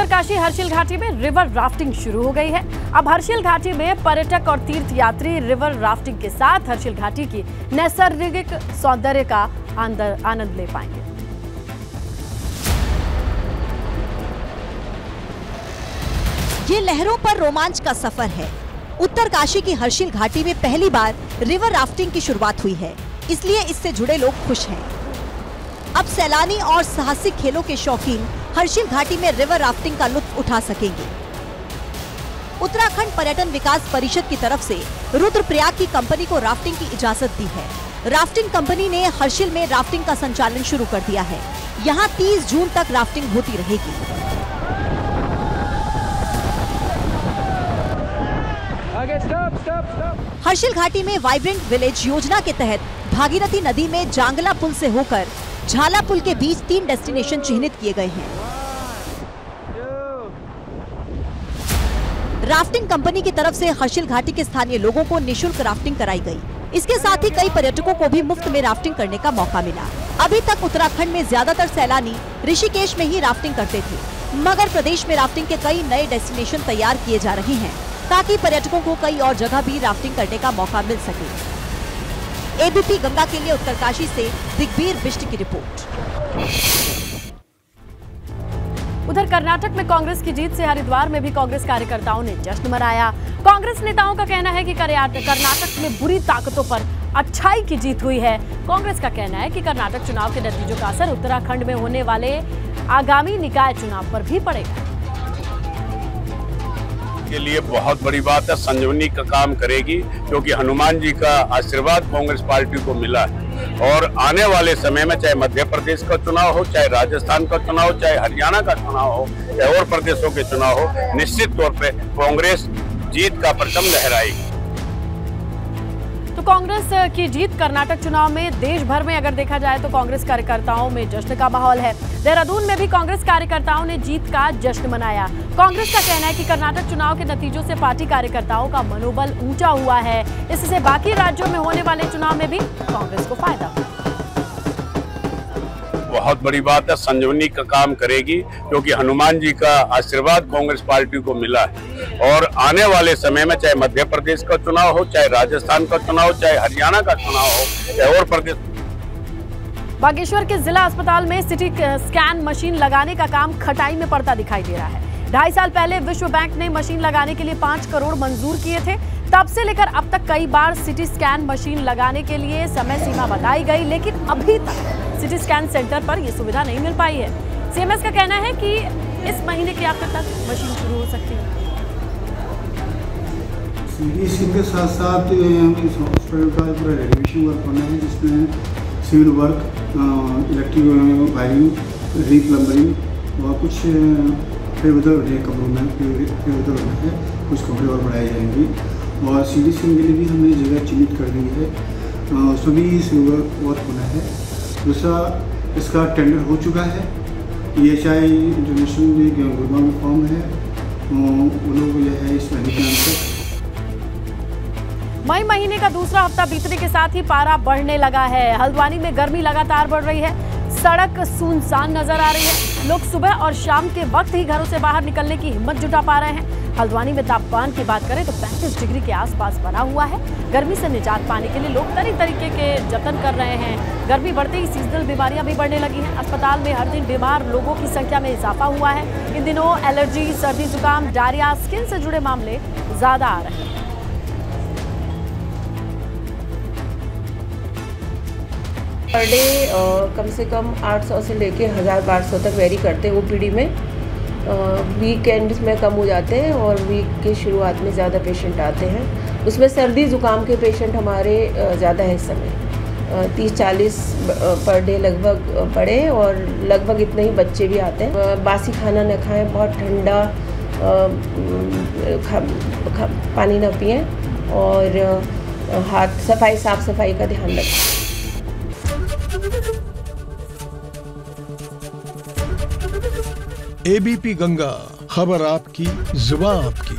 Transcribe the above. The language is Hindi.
उत्तरकाशी हर्षिल घाटी में रिवर राफ्टिंग शुरू हो गई है। अब हर्षिल घाटी में पर्यटक और तीर्थ यात्री रिवर राफ्टिंग के साथ हर्षिल घाटी की नैसर्गिक सौंदर्य का आनंद ले पाएंगे। ये लहरों पर रोमांच का सफर है। उत्तरकाशी की हर्षिल घाटी में पहली बार रिवर राफ्टिंग की शुरुआत हुई है, इसलिए इससे जुड़े लोग खुश हैं। अब सैलानी और साहसिक खेलों के शौकीन हर्षिल घाटी में रिवर राफ्टिंग का लुत्फ उठा सकेंगे। उत्तराखंड पर्यटन विकास परिषद की तरफ से रुद्रप्रयाग की कंपनी को राफ्टिंग की इजाजत दी है। राफ्टिंग कंपनी ने हर्षिल में राफ्टिंग का संचालन शुरू कर दिया है। यहाँ 30 जून तक राफ्टिंग होती रहेगी। हर्षिल घाटी में वाइब्रेंट विलेज योजना के तहत भागीरथी नदी में जांगला पुल से होकर झाला पुल के बीच 3 डेस्टिनेशन चिन्हित किए गए हैं। राफ्टिंग कंपनी की तरफ से हर्षिल घाटी के स्थानीय लोगों को निशुल्क राफ्टिंग कराई गई। इसके साथ ही कई पर्यटकों को भी मुफ्त में राफ्टिंग करने का मौका मिला। अभी तक उत्तराखंड में ज्यादातर सैलानी ऋषिकेश में ही राफ्टिंग करते थे, मगर प्रदेश में राफ्टिंग के कई नए डेस्टिनेशन तैयार किए जा रहे हैं ताकि पर्यटकों को कई और जगह भी राफ्टिंग करने का मौका मिल सके। एबीपी गंगा के लिए उत्तरकाशी से दिग्वीर बिष्ट की रिपोर्ट। उधर कर्नाटक में कांग्रेस की जीत से हरिद्वार में भी कांग्रेस कार्यकर्ताओं ने जश्न मनाया। कांग्रेस नेताओं का कहना है कि कर्नाटक में बुरी ताकतों पर अच्छाई की जीत हुई है। कांग्रेस का कहना है कि कर्नाटक चुनाव के नतीजों का असर उत्तराखंड में होने वाले आगामी निकाय चुनाव पर भी पड़ेगा। के लिए बहुत बड़ी बात है, संजीवनी का काम करेगी, क्योंकि हनुमान जी का आशीर्वाद कांग्रेस पार्टी को मिला है। और आने वाले समय में चाहे मध्य प्रदेश का चुनाव हो, चाहे राजस्थान का चुनाव हो, चाहे हरियाणा का चुनाव हो, चाहे और प्रदेशों के चुनाव हो, निश्चित तौर पे कांग्रेस जीत का परचम लहराएगी। तो कांग्रेस की जीत कर्नाटक चुनाव में देश भर में अगर देखा जाए तो कांग्रेस कार्यकर्ताओं में जश्न का माहौल है। देहरादून में भी कांग्रेस कार्यकर्ताओं ने जीत का जश्न मनाया। कांग्रेस का कहना है कि कर्नाटक चुनाव के नतीजों से पार्टी कार्यकर्ताओं का मनोबल ऊंचा हुआ है। इससे बाकी राज्यों में होने वाले चुनाव में भी कांग्रेस को फायदा होगा। बहुत बड़ी बात है, संजीवनी का काम करेगी, क्योंकि हनुमान जी का आशीर्वाद कांग्रेस पार्टी को मिला है। और आने वाले समय में चाहे मध्य प्रदेश का चुनाव हो, चाहे राजस्थान का चुनाव हो, चाहे हरियाणा का चुनाव हो, चाहे और प्रदेश। बागेश्वर के जिला अस्पताल में सिटी स्कैन मशीन लगाने का काम खटाई में पड़ता दिखाई दे रहा है। 2.5 साल पहले विश्व बैंक ने मशीन लगाने के लिए 5 करोड़ मंजूर किए थे। तब से लेकर अब तक कई बार सिटी स्कैन मशीन लगाने के लिए समय सीमा बताई गई, लेकिन अभी तक सिटी स्कैन सेंटर पर यह सुविधा नहीं मिल पाई है। सीएमएस का कहना है कि इस महीने के आखिर तक मशीन शुरू हो सकती है। सिटी स्कैन के साथ साथ इस हॉस्पिटल का पूरा रेनोवेशन वर्क होना है, जिसमें सिविल वर्क, इलेक्ट्रिक वायरिंग, रीप्लम्बरिंग और कुछ फेरबदल हो रहे हैं कमरों में, फेरबदल होना है, कुछ कमरे और बढ़ाए जाएंगे। और सिटी स्कैन के लिए भी हमने जगह चिन्हित कर दी है, सभी सिविल वर्क होना है। दूसरा, इसका टेंडर हो चुका है। EHI इंटरनेशनल एक गुड़गांव में फॉर्म है, वो लोग यह है इस महीने के अंत तक। मई महीने का दूसरा हफ्ता बीतने के साथ ही पारा बढ़ने लगा है। हल्द्वानी में गर्मी लगातार बढ़ रही है। सड़क सुनसान नजर आ रही है। लोग सुबह और शाम के वक्त ही घरों से बाहर निकलने की हिम्मत जुटा पा रहे हैं। हल्द्वानी में तापमान की बात करें तो 35 डिग्री के आसपास बना हुआ है। गर्मी से निजात पाने के लिए लोग तरीके के जतन कर रहे हैं। गर्मी बढ़ते ही सीजनल बीमारियां भी बढ़ने लगी हैं। अस्पताल में हर दिन बीमार लोगों की संख्या में इजाफा हुआ है। इन दिनों एलर्जी, सर्दी जुकाम, डायरिया, स्किन से जुड़े मामले ज्यादा आ रहे हैं। पर डे कम से कम 800 से लेके 1000-1200 तक वेरी करते हैं ओपीडी में। वीकेंड्स में कम हो जाते हैं और वीक के शुरुआत में ज़्यादा पेशेंट आते हैं। उसमें सर्दी ज़ुकाम के पेशेंट हमारे ज़्यादा है इस समय, 30-40 पर डे लगभग पड़े, और लगभग इतने ही बच्चे भी आते हैं। बासी खाना न खाएं, बहुत ठंडा पानी न पिएं, और हाथ सफाई, साफ सफाई का ध्यान रखें। एबीपी गंगा, खबर आपकी, जुबान आपकी।